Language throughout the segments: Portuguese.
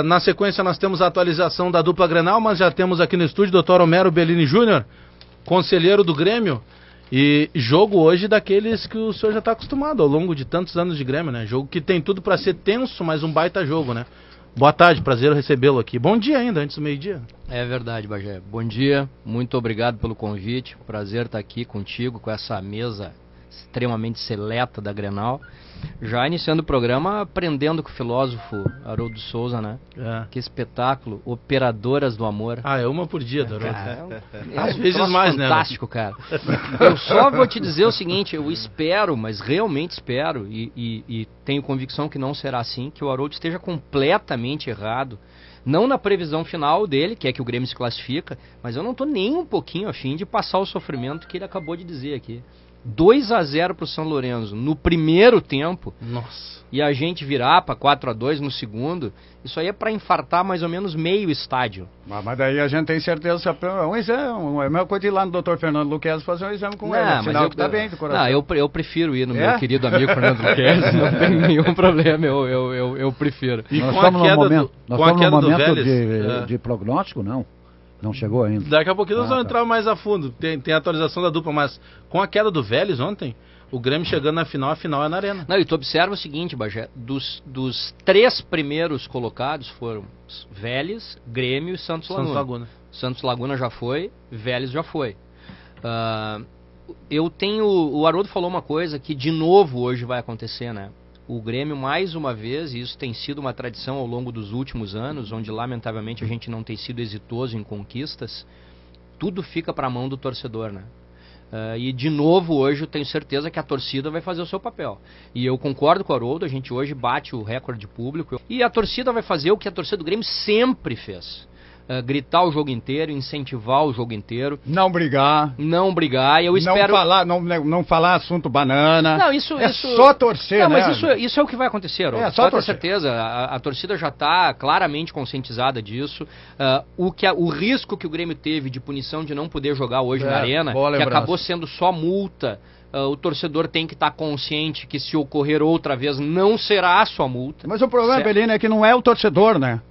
Na sequência nós temos a atualização da dupla Grenal, mas já temos aqui no estúdio o Dr. Homero Bellini Júnior, conselheiro do Grêmio. E jogo hoje daqueles que o senhor já está acostumado ao longo de tantos anos de Grêmio, né? Jogo que tem tudo para ser tenso, mas um baita jogo, né? Boa tarde, prazer recebê-lo aqui. Bom dia ainda, antes do meio-dia. É verdade, Bagé. Bom dia, muito obrigado pelo convite. Prazer estar aqui contigo, com essa mesa extremamente seleta da Grenal. Já iniciando o programa, aprendendo com o filósofo Haroldo Souza, né? Que espetáculo, Operadoras do Amor. É uma por dia, Haroldo. Às vezes mais, né? Fantástico, cara. Eu só vou te dizer o seguinte, eu espero, mas realmente espero, e tenho convicção que não será assim, que o Haroldo esteja completamente errado. Não na previsão final dele, que é que o Grêmio se classifica, mas eu não estou nem um pouquinho afim de passar o sofrimento que ele acabou de dizer aqui. 2-0 pro São Lourenço no primeiro tempo. Nossa. E a gente virar para 4-2 no segundo. Isso aí é para infartar mais ou menos meio estádio. Mas daí a gente tem certeza. Um exame, é a mesma coisa ir lá no Dr. Fernando Luquezzi fazer um exame com ele. Sinal que tá bem do coração. Não, eu prefiro ir no meu querido amigo Fernando Luquezzi. Não tem nenhum problema, eu prefiro. E nós estamos no momento de prognóstico, não? Não chegou ainda. Daqui a pouquinho nós vamos entrar mais a fundo. Tem a atualização da dupla, mas com a queda do Vélez ontem, o Grêmio chegando na final, a final é na Arena. Não, e tu observa o seguinte, Bagé, dos 3 primeiros colocados foram Vélez, Grêmio e Santos Laguna. Santos Laguna já foi, Vélez já foi. O Haroldo falou uma coisa que de novo hoje vai acontecer, né? O Grêmio, mais uma vez, e isso tem sido uma tradição ao longo dos últimos anos, onde lamentavelmente a gente não tem sido exitoso em conquistas, tudo fica para a mão do torcedor, né? E de novo hoje eu tenho certeza que a torcida vai fazer o seu papel. E eu concordo com o Haroldo, a gente hoje bate o recorde público, e a torcida vai fazer o que a torcida do Grêmio sempre fez. Gritar o jogo inteiro, incentivar o jogo inteiro. Não brigar. E eu espero... Não falar assunto banana. Não, isso só torcer, não, né? Mas isso é o que vai acontecer, só ter certeza. A torcida já está claramente conscientizada disso. O risco que o Grêmio teve de punição de não poder jogar hoje na Arena, que acabou sendo só multa, o torcedor tem que estar consciente que se ocorrer outra vez não será só multa. Mas o problema, Bellini, é que não é o torcedor, né?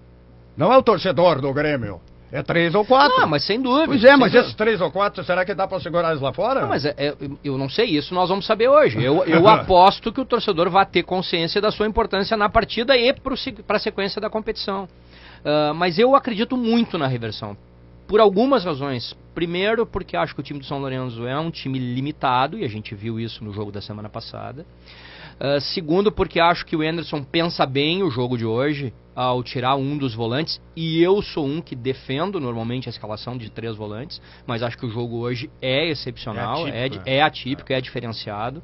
Não é o torcedor do Grêmio. É 3 ou 4. Não, mas sem dúvida. Pois é, mas esses 3 ou 4, será que dá pra segurar eles lá fora? Não, mas eu não sei, isso nós vamos saber hoje. Eu aposto que o torcedor vai ter consciência da sua importância na partida e para a sequência da competição. Mas eu acredito muito na reversão. Por algumas razões. Primeiro, porque acho que o time do São Lourenço é um time limitado, e a gente viu isso no jogo da semana passada. Segundo, porque acho que o Anderson pensa bem o jogo de hoje ao tirar um dos volantes, e eu sou um que defendo normalmente a escalação de 3 volantes, mas acho que o jogo hoje é excepcional, é atípico, é diferenciado.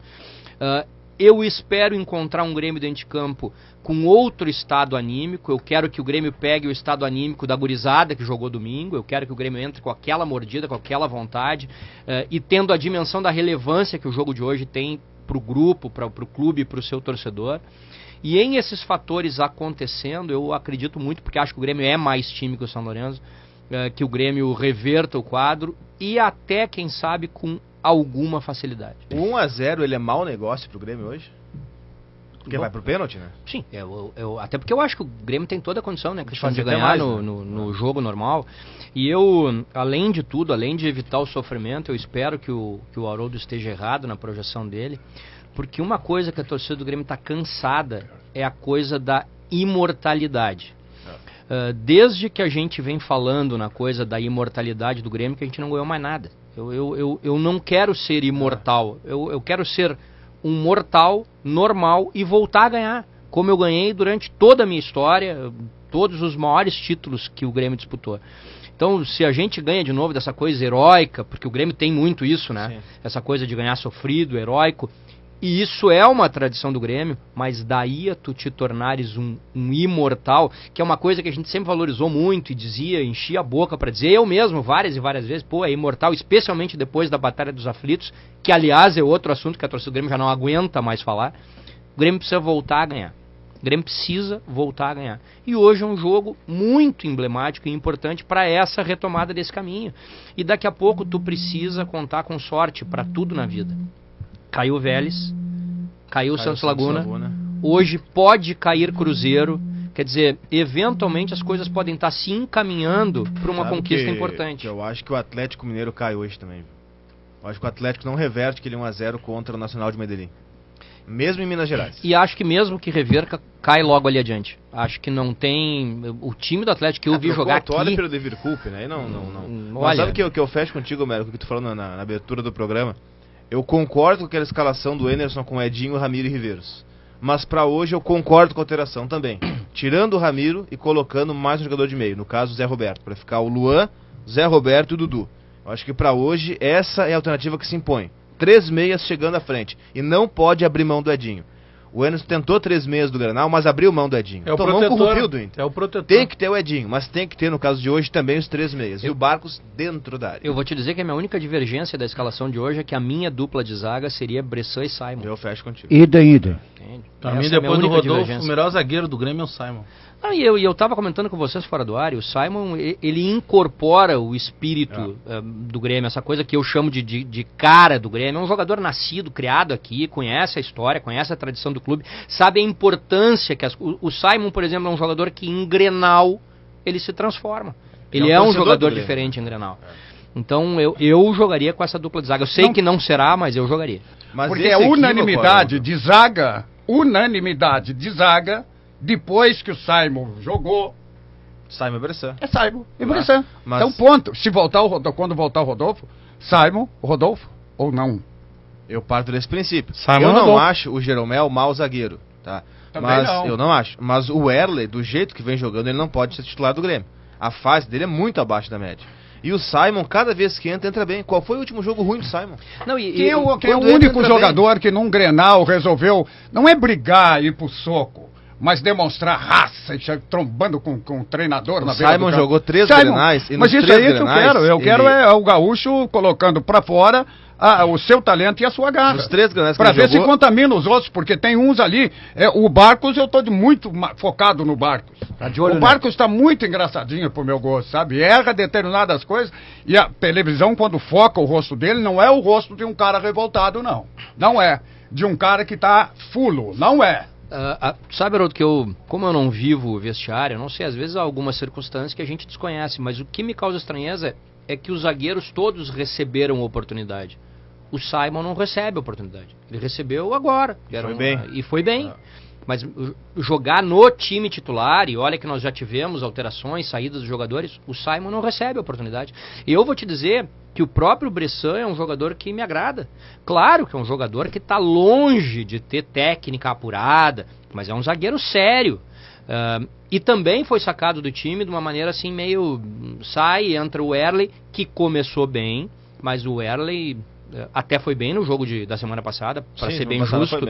Eu espero encontrar um Grêmio dentro de campo com outro estado anímico. Eu quero que o Grêmio pegue o estado anímico da gurizada que jogou domingo. Eu quero que o Grêmio entre com aquela mordida, com aquela vontade, e tendo a dimensão da relevância que o jogo de hoje tem para o grupo, para o clube e para o seu torcedor. E em esses fatores acontecendo, eu acredito muito, porque acho que o Grêmio é mais time que o São Lourenço, que o Grêmio reverta o quadro e até, quem sabe, com alguma facilidade. O 1-0, ele é mau negócio pro Grêmio hoje? Porque vai pro pênalti, né? Sim, até porque eu acho que o Grêmio tem toda a condição, né, de ganhar mais, no jogo normal. E eu, além de tudo, além de evitar o sofrimento, eu espero que o Haroldo esteja errado na projeção dele, porque uma coisa que a torcida do Grêmio está cansada é a coisa da imortalidade. Desde que a gente vem falando na coisa da imortalidade do Grêmio, que a gente não ganhou mais nada. Eu não quero ser imortal, eu quero ser um mortal normal e voltar a ganhar, como eu ganhei durante toda a minha história, todos os maiores títulos que o Grêmio disputou. Então, se a gente ganha de novo dessa coisa heróica, porque o Grêmio tem muito isso, né? Sim. Essa coisa de ganhar sofrido, heróico, e isso é uma tradição do Grêmio, mas daí a tu te tornares um imortal, que é uma coisa que a gente sempre valorizou muito e dizia, enchia a boca para dizer, eu mesmo várias e várias vezes, é imortal, especialmente depois da Batalha dos Aflitos, que aliás é outro assunto que a torcida do Grêmio já não aguenta mais falar. O Grêmio precisa voltar a ganhar. O Grêmio precisa voltar a ganhar. E hoje é um jogo muito emblemático e importante para essa retomada desse caminho. E daqui a pouco tu precisa contar com sorte para tudo na vida. Caiu o Vélez, caiu o Santos Laguna. Hoje pode cair Cruzeiro, Quer dizer, eventualmente as coisas podem estar se encaminhando para uma conquista importante. Eu acho que o Atlético Mineiro cai hoje também. Eu acho que o Atlético não reverte aquele 1-0 contra o Nacional de Medellín. Mesmo em Minas Gerais. E acho que mesmo que reverta, cai logo ali adiante. Acho que não tem... O time do Atlético que eu vi jogar aqui... Olha pelo Devir Coupe, né? Não. Mas sabe o que eu fecho contigo, Américo, o que tu falou na abertura do programa? Eu concordo com aquela escalação do Enerson com Edinho, Ramiro e Riveiros. Mas para hoje eu concordo com a alteração também. Tirando o Ramiro e colocando mais um jogador de meio. No caso, o Zé Roberto. Para ficar o Luan, Zé Roberto e o Dudu. Eu acho que para hoje essa é a alternativa que se impõe. 3 meias chegando à frente. E não pode abrir mão do Edinho. O Enerson tentou 3 meias do Grenal, mas abriu mão do Edinho. É o protetor do Inter. É o protetor. Tem que ter o Edinho, mas tem que ter, no caso de hoje, também os 3 meias. E o Barcos dentro da área. Eu vou te dizer que a minha única divergência da escalação de hoje é que a minha dupla de zaga seria Bressan e Simon. Eu fecho contigo. Idem. Pra mim, depois do Rodolfo, o melhor zagueiro do Grêmio é o Simon. E eu tava comentando com vocês fora do ar, e o Simon, ele incorpora o espírito do Grêmio, essa coisa que eu chamo de cara do Grêmio. É um jogador nascido, criado aqui, conhece a história, conhece a tradição do clube, sabe a importância que... O Simon, por exemplo, é um jogador que em Grenal ele se transforma. Ele é um jogador diferente em Grenal. Então eu jogaria com essa dupla de zaga. Eu sei que não será, mas eu jogaria. Mas porque é unanimidade de zaga, depois que o Simon jogou. Simon e Bressan. É Simon e Bressan. Então, ponto. Se voltar quando voltar o Rodolfo, Simon, Rodolfo ou não? Eu parto desse princípio. Simon eu não Rodolfo. Acho o Jeromel mau zagueiro, tá? Também não. Eu não acho. Mas o Erley, do jeito que vem jogando, ele não pode ser titular do Grêmio. A fase dele é muito abaixo da média. E o Simon, cada vez que entra bem. Qual foi o último jogo ruim do Simon? Não, quem é o único jogador que num Grenal resolveu, não é brigar e ir pro soco, mas demonstrar raça e trombando com o treinador na beira do campo. Simon jogou 3 Grenais. Mas isso aí que eu quero. Eu quero é o gaúcho colocando pra fora o seu talento e a sua garra. Os 3 Grenais que pra ver se contamina os outros, porque tem uns ali. O Barcos, eu tô muito focado no Barcos. Tá de olho, o Barcos tá muito engraçadinho pro meu gosto, sabe? Erra determinadas coisas e a televisão, quando foca o rosto dele, não é o rosto de um cara revoltado, não. Não é. De um cara que tá fulo. Não é. Sabe, Haroldo, que como eu não vivo o vestiário, eu não sei, às vezes há algumas circunstâncias que a gente desconhece, mas o que me causa estranheza é que os zagueiros todos receberam oportunidade. O Simon não recebe oportunidade. Ele recebeu agora. E foi bem. Mas jogar no time titular, e olha que nós já tivemos alterações, saídas dos jogadores, o Simon não recebe oportunidade. E eu vou te dizer que o próprio Bressan é um jogador que me agrada. Claro que é um jogador que está longe de ter técnica apurada, mas é um zagueiro sério. E também foi sacado do time de uma maneira assim meio... entra o Erley, que começou bem, mas o Erley... até foi bem no jogo da semana passada, para ser bem justo,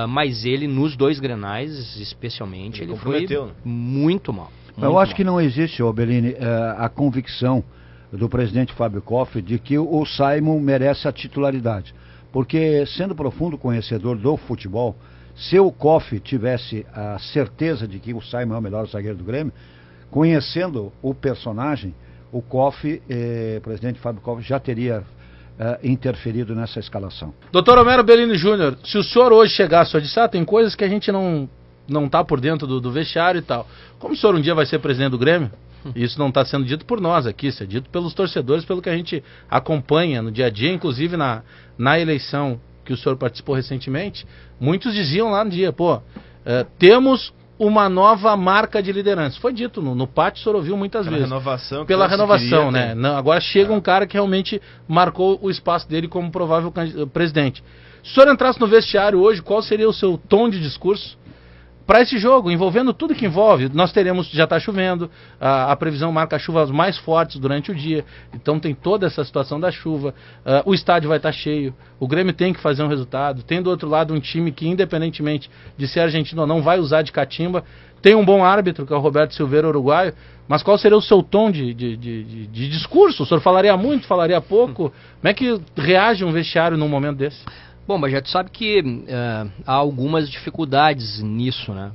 mas ele nos 2 Grenais, especialmente, ele foi muito mal. Eu acho que não existe, Bellini, a convicção do presidente Fábio Koff de que o Simon merece a titularidade. Porque, sendo profundo conhecedor do futebol, se o Koff tivesse a certeza de que o Simon é o melhor zagueiro do Grêmio, conhecendo o personagem, o Koff, o presidente Fábio Koff, já teria... interferido nessa escalação. Doutor Homero Bellini Júnior, se o senhor hoje chegasse e disse, tem coisas que a gente não tá por dentro do vestiário e tal. Como o senhor um dia vai ser presidente do Grêmio, isso não está sendo dito por nós aqui, isso é dito pelos torcedores, pelo que a gente acompanha no dia a dia, inclusive na eleição que o senhor participou recentemente, muitos diziam lá no dia, temos uma nova marca de liderança. Foi dito no pátio, o senhor ouviu muitas vezes. Pela renovação, né? Não, agora chega um cara que realmente marcou o espaço dele como provável presidente. Se o senhor entrasse no vestiário hoje, qual seria o seu tom de discurso para esse jogo, envolvendo tudo que envolve? Nós teremos, já está chovendo, a previsão marca chuvas mais fortes durante o dia, então tem toda essa situação da chuva, o estádio vai estar cheio, o Grêmio tem que fazer um resultado, tem do outro lado um time que, independentemente de ser argentino ou não, vai usar de catimba, tem um bom árbitro, que é o Roberto Silveira, uruguaio, mas qual seria o seu tom de discurso? O senhor falaria muito, falaria pouco? Como é que reage um vestiário num momento desse? Bom, mas já tu sabe que há algumas dificuldades nisso, né?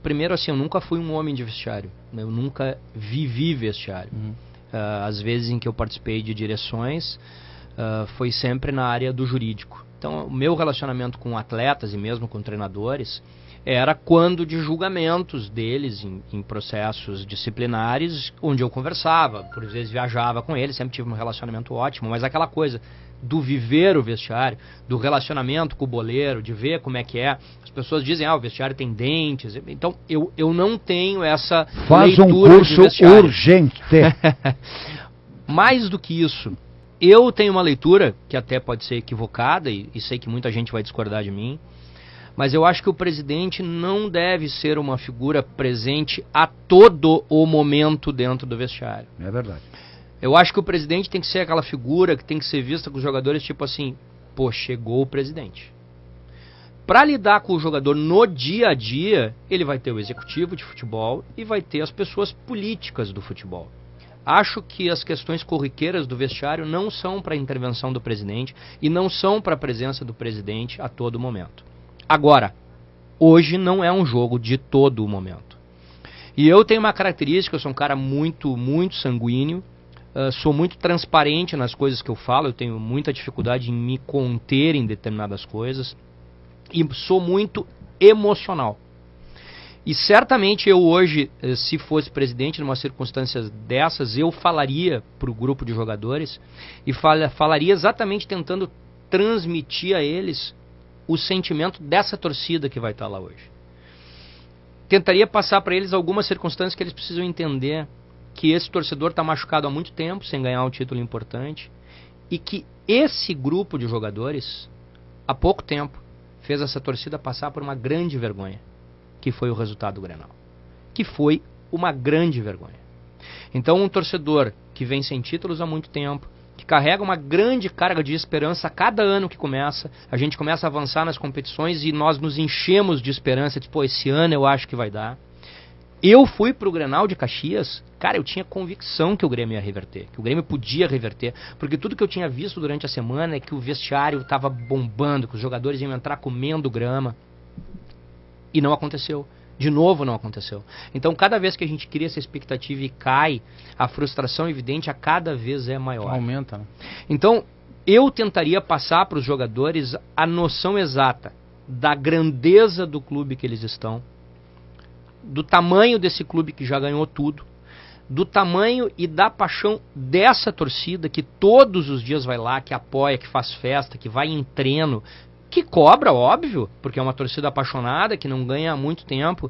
Primeiro, assim, eu nunca fui um homem de vestiário. Eu nunca vivi vestiário. As vezes em que eu participei de direções, foi sempre na área do jurídico. Então, o meu relacionamento com atletas e mesmo com treinadores era quando de julgamentos deles em processos disciplinares, onde eu conversava, por vezes viajava com eles, sempre tive um relacionamento ótimo, mas aquela coisa do viver o vestiário, do relacionamento com o boleiro, de ver como é que é. As pessoas dizem, o vestiário tem dentes. Então, eu não tenho essa Faz leitura um curso urgente. Mais do que isso, eu tenho uma leitura que até pode ser equivocada, e sei que muita gente vai discordar de mim, mas eu acho que o presidente não deve ser uma figura presente a todo o momento dentro do vestiário. É verdade. Eu acho que o presidente tem que ser aquela figura que tem que ser vista com os jogadores, tipo assim, pô, chegou o presidente. Para lidar com o jogador no dia a dia, ele vai ter o executivo de futebol e vai ter as pessoas políticas do futebol. Acho que as questões corriqueiras do vestiário não são para a intervenção do presidente e não são para a presença do presidente a todo momento. Agora, hoje não é um jogo de todo o momento. E eu tenho uma característica, eu sou um cara muito sanguíneo, sou muito transparente nas coisas que eu falo, eu tenho muita dificuldade em me conter em determinadas coisas e sou muito emocional. E certamente eu hoje, se fosse presidente numa circunstância dessas, eu falaria para o grupo de jogadores e falaria exatamente tentando transmitir a eles o sentimento dessa torcida que vai estar lá hoje. Tentaria passar para eles algumas circunstâncias que eles precisam entender que esse torcedor está machucado há muito tempo, sem ganhar um título importante, e que esse grupo de jogadores, há pouco tempo, fez essa torcida passar por uma grande vergonha, que foi o resultado do Grenal. Que foi uma grande vergonha. Então, um torcedor que vem sem títulos há muito tempo, que carrega uma grande carga de esperança a cada ano que começa, a gente começa a avançar nas competições e nós nos enchemos de esperança, tipo, esse ano eu acho que vai dar. Eu fui pro Grenal de Caxias, cara, eu tinha convicção que o Grêmio ia reverter, que o Grêmio podia reverter, porque tudo que eu tinha visto durante a semana é que o vestiário estava bombando, que os jogadores iam entrar comendo grama, e não aconteceu. De novo não aconteceu. Então, cada vez que a gente cria essa expectativa e cai, a frustração evidente a cada vez é maior. Aumenta, né? Então, eu tentaria passar para os jogadores a noção exata da grandeza do clube que eles estão, do tamanho desse clube que já ganhou tudo, do tamanho e da paixão dessa torcida que todos os dias vai lá, que apoia, que faz festa, que vai em treino, que cobra, óbvio, porque é uma torcida apaixonada, que não ganha há muito tempo,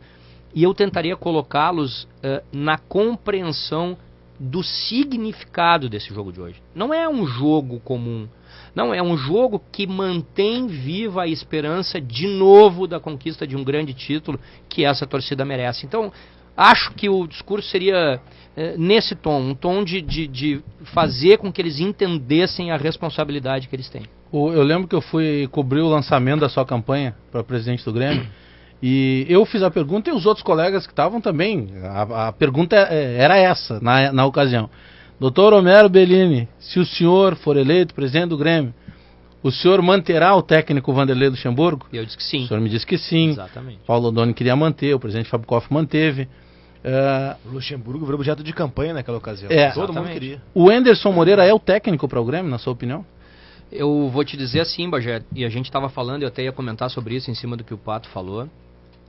e eu tentaria colocá-los na compreensão do significado desse jogo de hoje. Não é um jogo comum, não, é um jogo que mantém viva a esperança de novo da conquista de um grande título que essa torcida merece. Então, acho que o discurso seria nesse tom, um tom de fazer com que eles entendessem a responsabilidade que eles têm. Eu lembro que eu fui cobrir o lançamento da sua campanha para presidente do Grêmio e eu fiz a pergunta e os outros colegas que estavam também. A pergunta era essa na ocasião. Doutor Homero Bellini, se o senhor for eleito presidente do Grêmio, o senhor manterá o técnico Vanderlei Luxemburgo? Eu disse que sim. O senhor me disse que sim. Exatamente. Paulo Odoni queria manter, o presidente Fábio Koff manteve. O Luxemburgo virou objeto de campanha naquela ocasião. Todo mundo queria. O Anderson Moreira é o técnico para o Grêmio, na sua opinião? Eu vou te dizer assim, Bagé, e a gente estava falando, eu até ia comentar sobre isso em cima do que o Pato falou.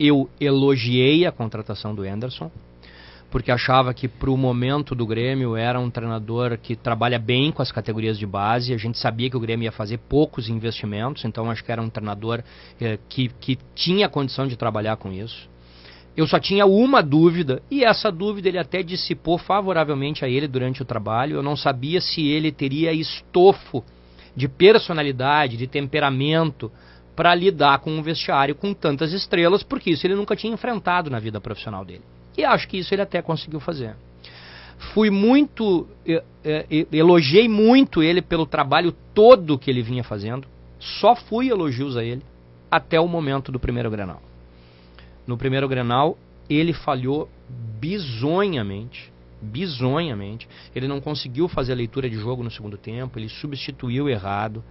Eu elogiei a contratação do Anderson, porque achava que para o momento do Grêmio era um treinador que trabalha bem com as categorias de base. A gente sabia que o Grêmio ia fazer poucos investimentos, então acho que era um treinador que tinha condição de trabalhar com isso. Eu só tinha uma dúvida, e essa dúvida ele até dissipou favoravelmente a ele durante o trabalho. Eu não sabia se ele teria estofo de personalidade, de temperamento, para lidar com um vestiário com tantas estrelas, porque isso ele nunca tinha enfrentado na vida profissional dele. E acho que isso ele até conseguiu fazer. Elogiei muito ele pelo trabalho todo que ele vinha fazendo. Só fui elogios a ele até o momento do primeiro Grenal. No primeiro Grenal, ele falhou bizonhamente. Ele não conseguiu fazer a leitura de jogo no segundo tempo, ele substituiu errado.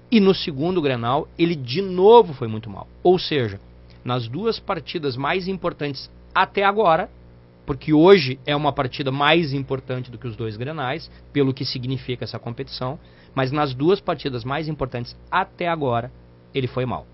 E no segundo Grenal, ele de novo foi muito mal. Ou seja, nas duas partidas mais importantes até agora, porque hoje é uma partida mais importante do que os dois Grenais, pelo que significa essa competição, mas nas duas partidas mais importantes até agora, ele foi mal.